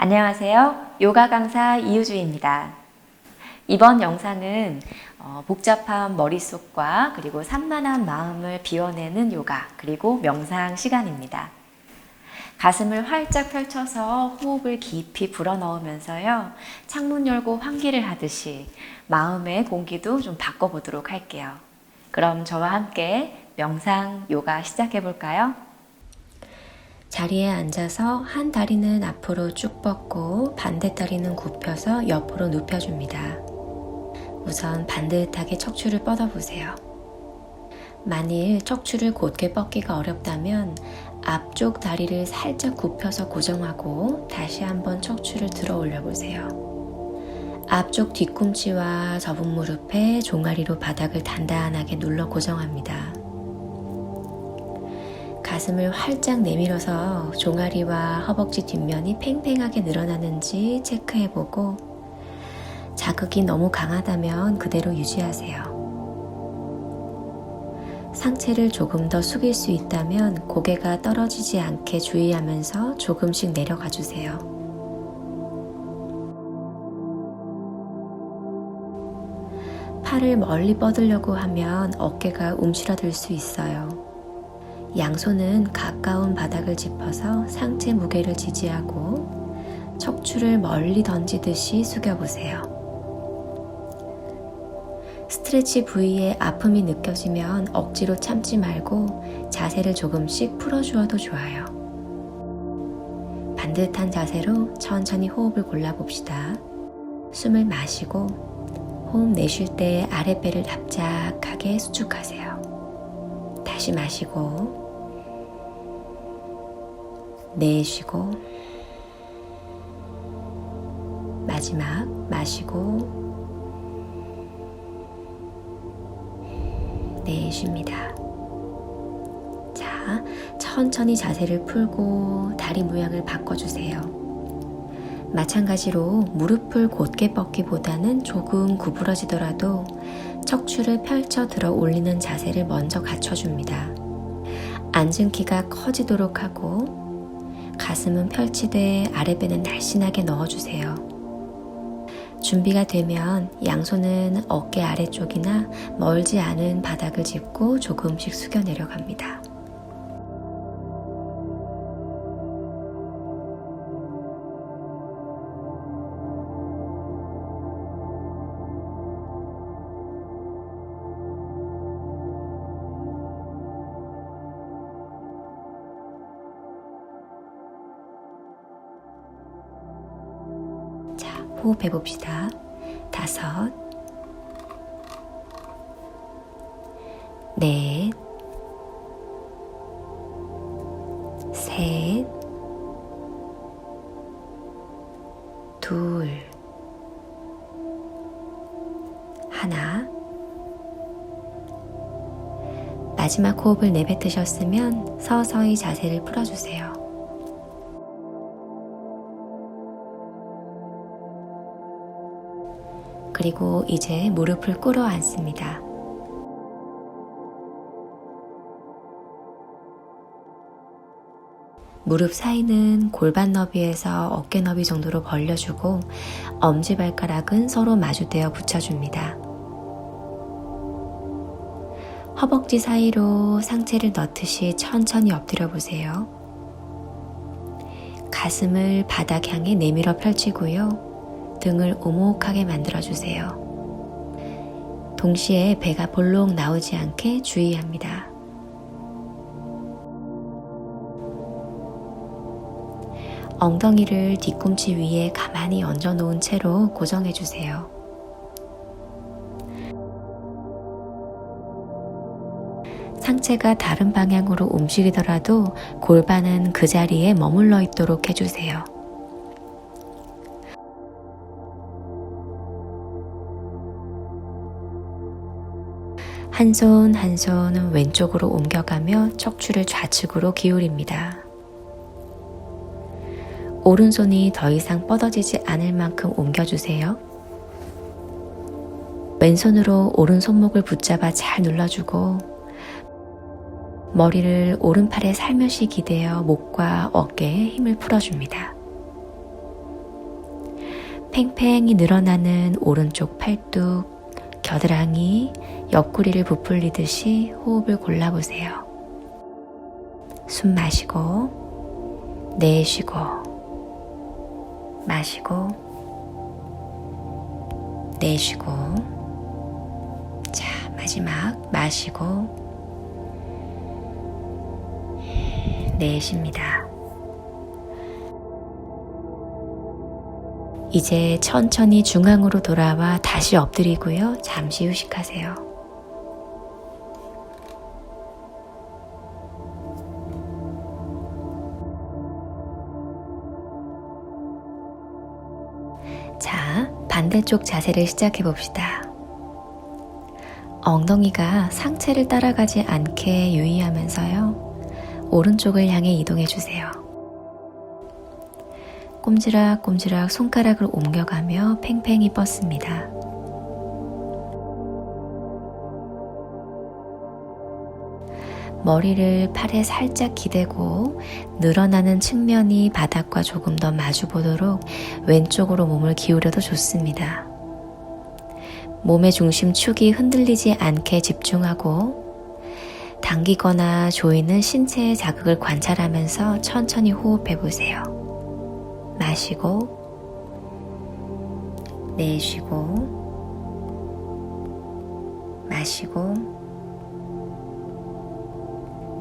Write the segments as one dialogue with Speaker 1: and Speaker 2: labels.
Speaker 1: 안녕하세요. 요가 강사 이유주입니다. 이번 영상은 복잡한 머릿속과 그리고 산만한 마음을 비워내는 요가 그리고 명상 시간입니다. 가슴을 활짝 펼쳐서 호흡을 깊이 불어넣으면서요. 창문 열고 환기를 하듯이 마음의 공기도 좀 바꿔보도록 할게요. 그럼 저와 함께 명상 요가 시작해 볼까요? 자리에 앉아서 한 다리는 앞으로 쭉 뻗고 반대 다리는 굽혀서 옆으로 눕혀줍니다. 우선 반듯하게 척추를 뻗어보세요. 만일 척추를 곧게 뻗기가 어렵다면 앞쪽 다리를 살짝 굽혀서 고정하고 다시 한번 척추를 들어 올려보세요. 앞쪽 뒤꿈치와 접은 무릎에 종아리로 바닥을 단단하게 눌러 고정합니다. 가슴을 활짝 내밀어서 종아리와 허벅지 뒷면이 팽팽하게 늘어나는지 체크해보고 자극이 너무 강하다면 그대로 유지하세요. 상체를 조금 더 숙일 수 있다면 고개가 떨어지지 않게 주의하면서 조금씩 내려가 주세요. 팔을 멀리 뻗으려고 하면 어깨가 움츠러들 수 있어요. 양손은 가까운 바닥을 짚어서 상체 무게를 지지하고 척추를 멀리 던지듯이 숙여보세요. 스트레치 부위에 아픔이 느껴지면 억지로 참지 말고 자세를 조금씩 풀어주어도 좋아요. 반듯한 자세로 천천히 호흡을 골라봅시다. 숨을 마시고 호흡 내쉴 때 아랫배를 납작하게 수축하세요. 다시 마시고 내쉬고 마지막 마시고 내쉽니다. 자, 천천히 자세를 풀고 다리 모양을 바꿔주세요. 마찬가지로 무릎을 곧게 뻗기보다는 조금 구부러지더라도 척추를 펼쳐 들어 올리는 자세를 먼저 갖춰줍니다. 앉은 키가 커지도록 하고 가슴은 펼치되 아랫배는 날씬하게 넣어주세요. 준비가 되면 양손은 어깨 아래쪽이나 멀지 않은 바닥을 짚고 조금씩 숙여 내려갑니다. 호흡해 봅시다. 5, 4, 3, 2, 1. 마지막 호흡을 내뱉으셨으면 서서히 자세를 풀어주세요. 그리고 이제 무릎을 꿇어 앉습니다. 무릎 사이는 골반 너비에서 어깨 너비 정도로 벌려주고 엄지발가락은 서로 마주대어 붙여줍니다. 허벅지 사이로 상체를 넣듯이 천천히 엎드려 보세요. 가슴을 바닥 향해 내밀어 펼치고요. 등을 오목하게 만들어주세요. 동시에 배가 볼록 나오지 않게 주의합니다. 엉덩이를 뒤꿈치 위에 가만히 얹어놓은 채로 고정해주세요. 상체가 다른 방향으로 움직이더라도 골반은 그 자리에 머물러 있도록 해주세요. 한 손 한 손은 왼쪽으로 옮겨가며 척추를 좌측으로 기울입니다. 오른손이 더 이상 뻗어지지 않을 만큼 옮겨주세요. 왼손으로 오른 손목을 붙잡아 잘 눌러주고 머리를 오른팔에 살며시 기대어 목과 어깨에 힘을 풀어줍니다. 팽팽히 늘어나는 오른쪽 팔뚝, 겨드랑이, 옆구리를 부풀리듯이 호흡을 골라보세요. 숨 마시고, 내쉬고, 마시고, 내쉬고. 자, 마지막 마시고, 내쉽니다. 이제 천천히 중앙으로 돌아와 다시 엎드리고요. 잠시 휴식하세요. 자, 반대쪽 자세를 시작해 봅시다. 엉덩이가 상체를 따라가지 않게 유의하면서요. 오른쪽을 향해 이동해 주세요. 꼼지락꼼지락 손가락을 옮겨가며 팽팽히 뻗습니다. 머리를 팔에 살짝 기대고 늘어나는 측면이 바닥과 조금 더 마주 보도록 왼쪽으로 몸을 기울여도 좋습니다. 몸의 중심축이 흔들리지 않게 집중하고 당기거나 조이는 신체의 자극을 관찰하면서 천천히 호흡해 보세요. 마시고, 내쉬고, 마시고,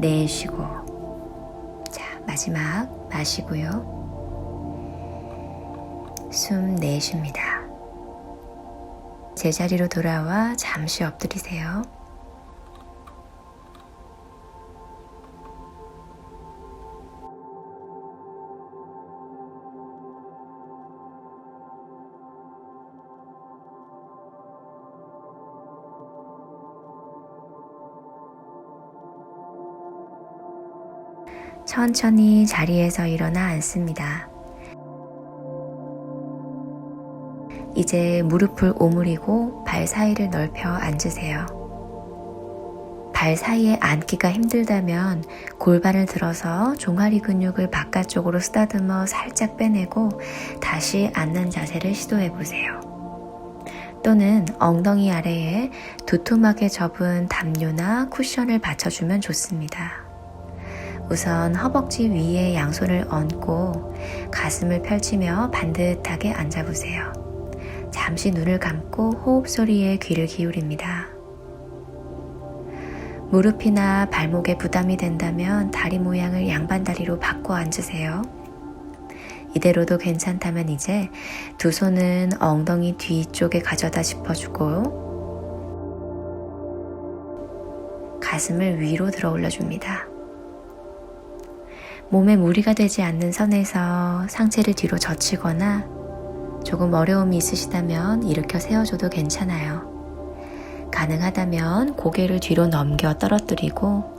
Speaker 1: 내쉬고. 자, 마지막 마시고요. 숨 내쉽니다. 제자리로 돌아와 잠시 엎드리세요. 천천히 자리에서 일어나 앉습니다. 이제 무릎을 오므리고 발 사이를 넓혀 앉으세요. 발 사이에 앉기가 힘들다면 골반을 들어서 종아리 근육을 바깥쪽으로 쓰다듬어 살짝 빼내고 다시 앉는 자세를 시도해 보세요. 또는 엉덩이 아래에 두툼하게 접은 담요나 쿠션을 받쳐주면 좋습니다. 우선 허벅지 위에 양손을 얹고 가슴을 펼치며 반듯하게 앉아보세요. 잠시 눈을 감고 호흡 소리에 귀를 기울입니다. 무릎이나 발목에 부담이 된다면 다리 모양을 양반 다리로 바꿔 앉으세요. 이대로도 괜찮다면 이제 두 손은 엉덩이 뒤쪽에 가져다 짚어주고 가슴을 위로 들어 올려줍니다. 몸에 무리가 되지 않는 선에서 상체를 뒤로 젖히거나 조금 어려움이 있으시다면 일으켜 세워줘도 괜찮아요. 가능하다면 고개를 뒤로 넘겨 떨어뜨리고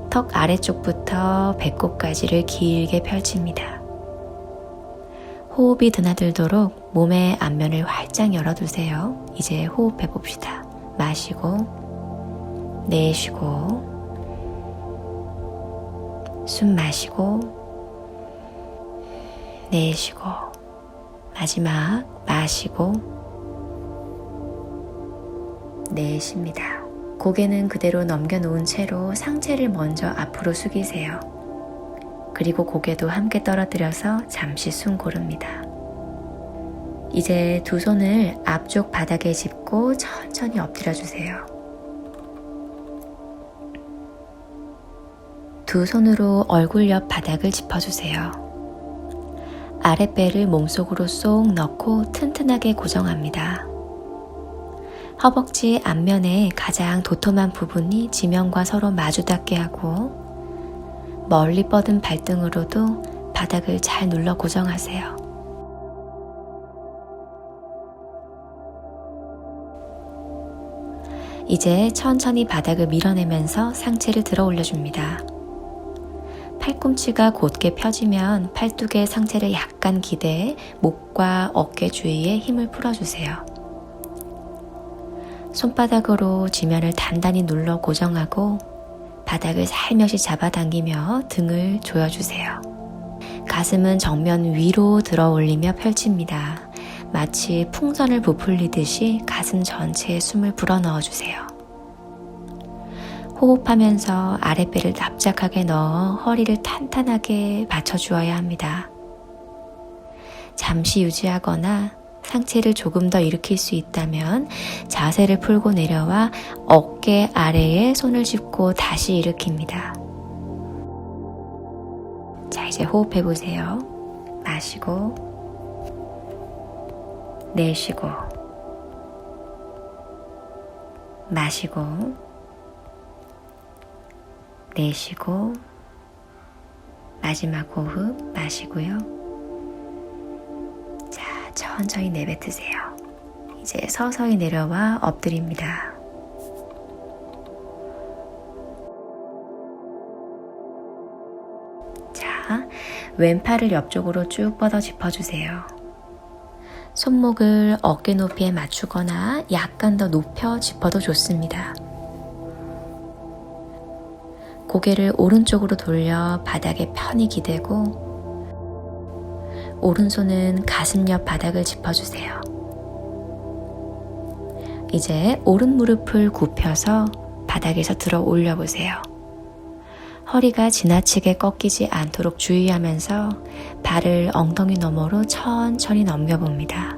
Speaker 1: 턱 아래쪽부터 배꼽까지를 길게 펼칩니다. 호흡이 드나들도록 몸의 앞면을 활짝 열어두세요. 이제 호흡해 봅시다. 마시고 내쉬고 숨 마시고 내쉬고 마지막 마시고 내쉽니다. 고개는 그대로 넘겨놓은 채로 상체를 먼저 앞으로 숙이세요. 그리고 고개도 함께 떨어뜨려서 잠시 숨 고릅니다. 이제 두 손을 앞쪽 바닥에 짚고 천천히 엎드려 주세요. 두 손으로 얼굴 옆 바닥을 짚어주세요. 아랫배를 몸속으로 쏙 넣고 튼튼하게 고정합니다. 허벅지 앞면에 가장 도톰한 부분이 지면과 서로 마주 닿게 하고 멀리 뻗은 발등으로도 바닥을 잘 눌러 고정하세요. 이제 천천히 바닥을 밀어내면서 상체를 들어 올려줍니다. 팔꿈치가 곧게 펴지면 팔뚝에 상체를 약간 기대해 목과 어깨 주위에 힘을 풀어주세요. 손바닥으로 지면을 단단히 눌러 고정하고 바닥을 살며시 잡아당기며 등을 조여주세요. 가슴은 정면 위로 들어 올리며 펼칩니다. 마치 풍선을 부풀리듯이 가슴 전체에 숨을 불어넣어 주세요. 호흡하면서 아랫배를 납작하게 넣어 허리를 탄탄하게 받쳐주어야 합니다. 잠시 유지하거나 상체를 조금 더 일으킬 수 있다면 자세를 풀고 내려와 어깨 아래에 손을 짚고 다시 일으킵니다. 자, 이제 호흡해 보세요. 마시고, 내쉬고, 마시고, 내쉬고, 마지막 호흡 마시고요. 자, 천천히 내뱉으세요. 이제 서서히 내려와 엎드립니다. 자, 왼팔을 옆쪽으로 쭉 뻗어 짚어주세요. 손목을 어깨 높이에 맞추거나 약간 더 높여 짚어도 좋습니다. 고개를 오른쪽으로 돌려 바닥에 편히 기대고 오른손은 가슴 옆 바닥을 짚어주세요. 이제 오른 무릎을 굽혀서 바닥에서 들어 올려보세요. 허리가 지나치게 꺾이지 않도록 주의하면서 발을 엉덩이 너머로 천천히 넘겨봅니다.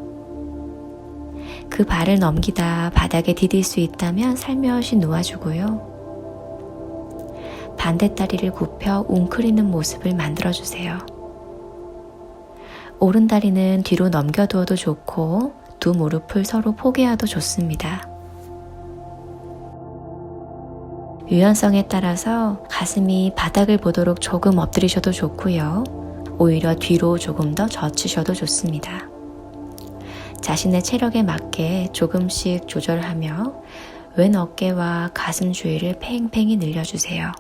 Speaker 1: 그 발을 넘기다 바닥에 디딜 수 있다면 살며시 놓아주고요. 반대 다리를 굽혀 웅크리는 모습을 만들어주세요. 오른 다리는 뒤로 넘겨두어도 좋고 두 무릎을 서로 포개어도 좋습니다. 유연성에 따라서 가슴이 바닥을 보도록 조금 엎드리셔도 좋고요. 오히려 뒤로 조금 더 젖히셔도 좋습니다. 자신의 체력에 맞게 조금씩 조절하며 왼 어깨와 가슴 주위를 팽팽히 늘려주세요.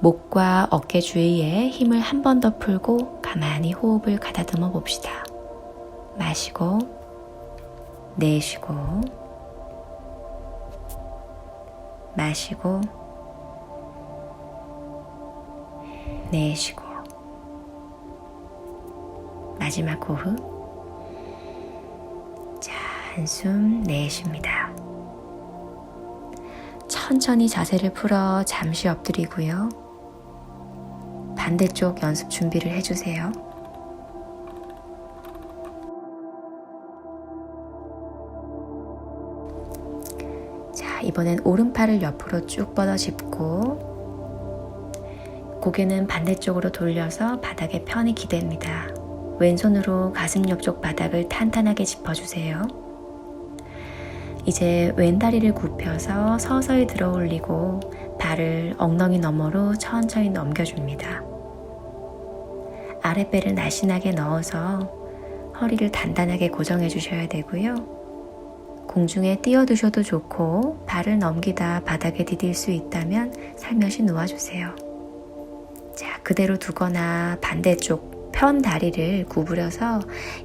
Speaker 1: 목과 어깨 주위에 힘을 한 번 더 풀고 가만히 호흡을 가다듬어 봅시다. 마시고, 내쉬고, 마시고, 내쉬고, 마지막 호흡. 자, 한숨 내쉽니다. 천천히 자세를 풀어 잠시 엎드리고요. 반대쪽 연습 준비를 해주세요. 자, 이번엔 오른팔을 옆으로 쭉 뻗어 짚고 고개는 반대쪽으로 돌려서 바닥에 편히 기댑니다. 왼손으로 가슴 옆쪽 바닥을 탄탄하게 짚어주세요. 이제 왼다리를 굽혀서 서서히 들어 올리고 발을 엉덩이 너머로 천천히 넘겨줍니다. 아랫배를 날씬하게 넣어서 허리를 단단하게 고정해 주셔야 되고요. 공중에 띄워두셔도 좋고 발을 넘기다 바닥에 디딜 수 있다면 살며시 놓아주세요. 자, 그대로 두거나 반대쪽 편 다리를 구부려서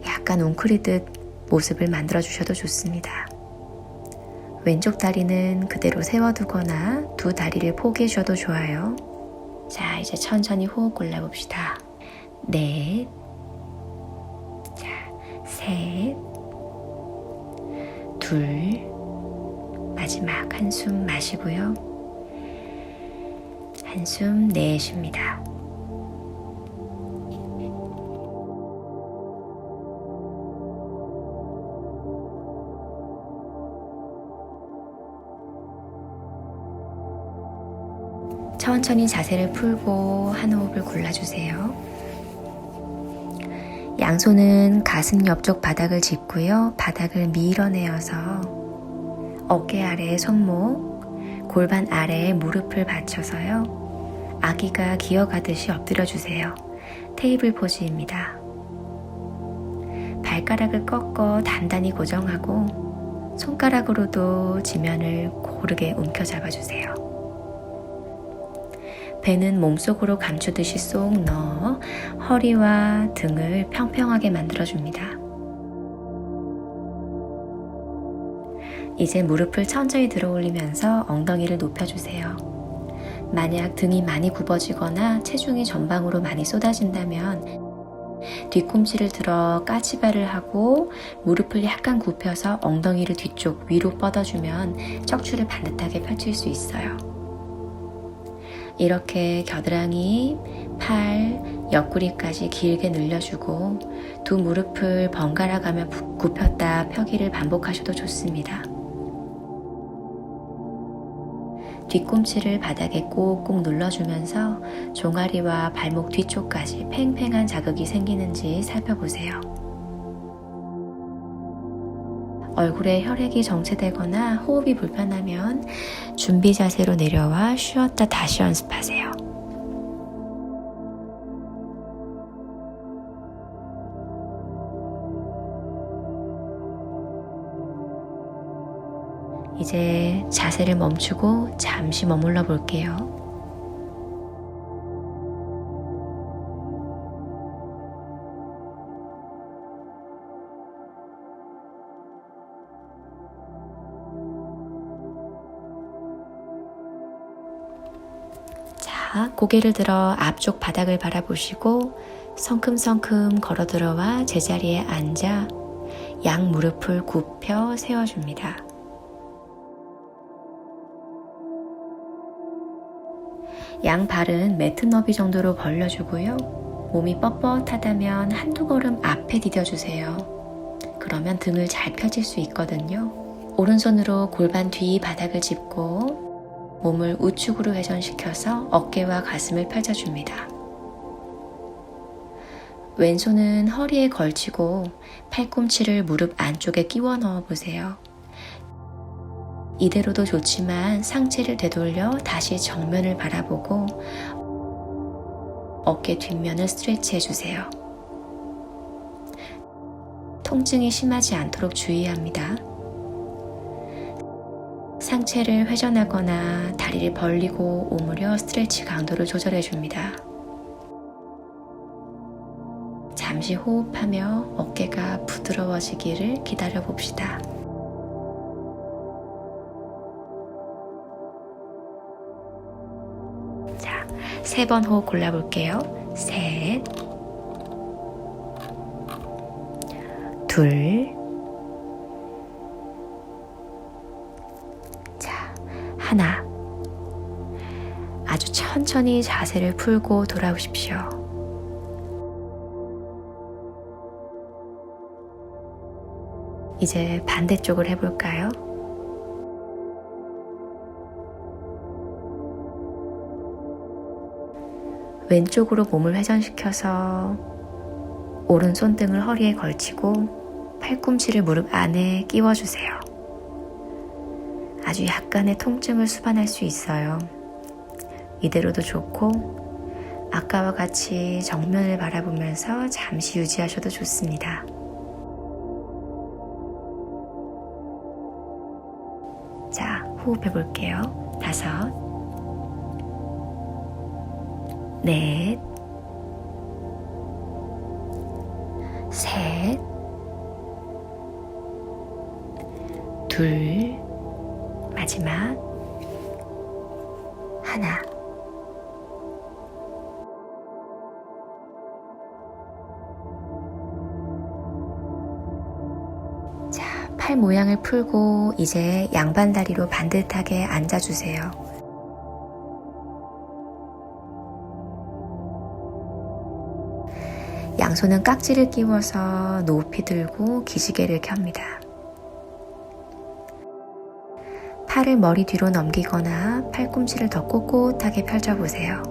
Speaker 1: 약간 웅크리듯 모습을 만들어 주셔도 좋습니다. 왼쪽 다리는 그대로 세워두거나 두 다리를 포개해 주셔도 좋아요. 자, 이제 천천히 호흡 골라봅시다. 넷, 자, 셋, 둘, 마지막 한숨 마시고요. 한숨 내쉽니다. 천천히 자세를 풀고 한 호흡을 골라주세요. 양손은 가슴 옆쪽 바닥을 짚고요. 바닥을 밀어내어서 어깨 아래에 손목, 골반 아래에 무릎을 받쳐서요. 아기가 기어가듯이 엎드려주세요. 테이블 포즈입니다. 발가락을 꺾어 단단히 고정하고 손가락으로도 지면을 고르게 움켜잡아주세요. 배는 몸속으로 감추듯이 쏙 넣어 허리와 등을 평평하게 만들어줍니다. 이제 무릎을 천천히 들어 올리면서 엉덩이를 높여주세요. 만약 등이 많이 굽어지거나 체중이 전방으로 많이 쏟아진다면 뒤꿈치를 들어 까치발을 하고 무릎을 약간 굽혀서 엉덩이를 뒤쪽 위로 뻗어주면 척추를 반듯하게 펼칠 수 있어요. 이렇게 겨드랑이, 팔, 옆구리까지 길게 늘려주고 두 무릎을 번갈아 가며 굽혔다 펴기를 반복하셔도 좋습니다. 뒤꿈치를 바닥에 꼭꼭 눌러주면서 종아리와 발목 뒤쪽까지 팽팽한 자극이 생기는지 살펴보세요. 얼굴에 혈액이 정체되거나 호흡이 불편하면 준비 자세로 내려와 쉬었다 다시 연습하세요. 이제 자세를 멈추고 잠시 머물러 볼게요. 자, 고개를 들어 앞쪽 바닥을 바라보시고 성큼성큼 걸어 들어와 제자리에 앉아 양 무릎을 굽혀 세워줍니다. 양 발은 매트 너비 정도로 벌려주고요. 몸이 뻣뻣하다면 한두 걸음 앞에 디뎌주세요. 그러면 등을 잘 펴질 수 있거든요. 오른손으로 골반 뒤 바닥을 짚고 몸을 우측으로 회전시켜서 어깨와 가슴을 펼쳐줍니다. 왼손은 허리에 걸치고 팔꿈치를 무릎 안쪽에 끼워 넣어 보세요. 이대로도 좋지만 상체를 되돌려 다시 정면을 바라보고 어깨 뒷면을 스트레치 해주세요. 통증이 심하지 않도록 주의합니다. 상체를 회전하거나 다리를 벌리고 오므려 스트레치 강도를 조절해줍니다. 잠시 호흡하며 어깨가 부드러워지기를 기다려 봅시다. 자, 3번 호흡 골라볼게요. 셋, 둘, 자, 하나. 아주 천천히 자세를 풀고 돌아오십시오. 이제 반대쪽을 해볼까요? 왼쪽으로 몸을 회전시켜서 오른 손등을 허리에 걸치고 팔꿈치를 무릎 안에 끼워주세요. 아주 약간의 통증을 수반할 수 있어요. 이대로도 좋고 아까와 같이 정면을 바라보면서 잠시 유지하셔도 좋습니다. 자, 호흡해 볼게요. 5, 넷, 셋, 둘, 마지막 하나. 자, 팔 모양을 풀고 이제 양반 다리로 반듯하게 앉아주세요. 양손은 깍지를 끼워서 높이 들고 기지개를 켭니다. 팔을 머리 뒤로 넘기거나 팔꿈치를 더 꼿꼿하게 펼쳐보세요.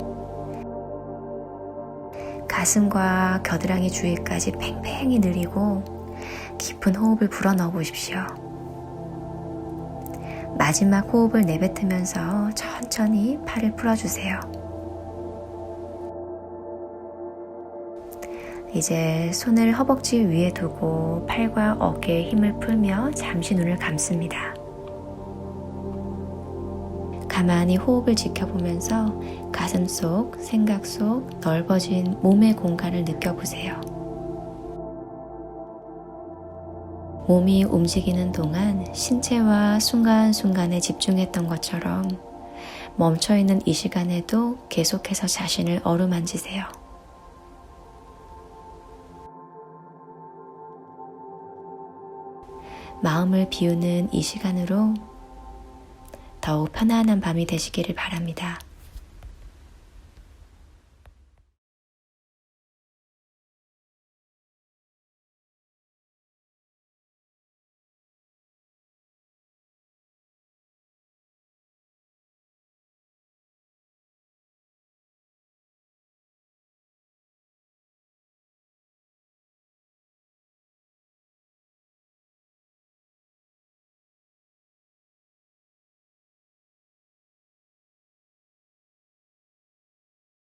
Speaker 1: 가슴과 겨드랑이 주위까지 팽팽히 늘리고 깊은 호흡을 불어넣어 보십시오. 마지막 호흡을 내뱉으면서 천천히 팔을 풀어주세요. 이제 손을 허벅지 위에 두고 팔과 어깨에 힘을 풀며 잠시 눈을 감습니다. 가만히 호흡을 지켜보면서 가슴 속, 생각 속 넓어진 몸의 공간을 느껴보세요. 몸이 움직이는 동안 신체와 순간순간에 집중했던 것처럼 멈춰있는 이 시간에도 계속해서 자신을 어루만지세요. 마음을 비우는 이 시간으로 더욱 편안한 밤이 되시기를 바랍니다.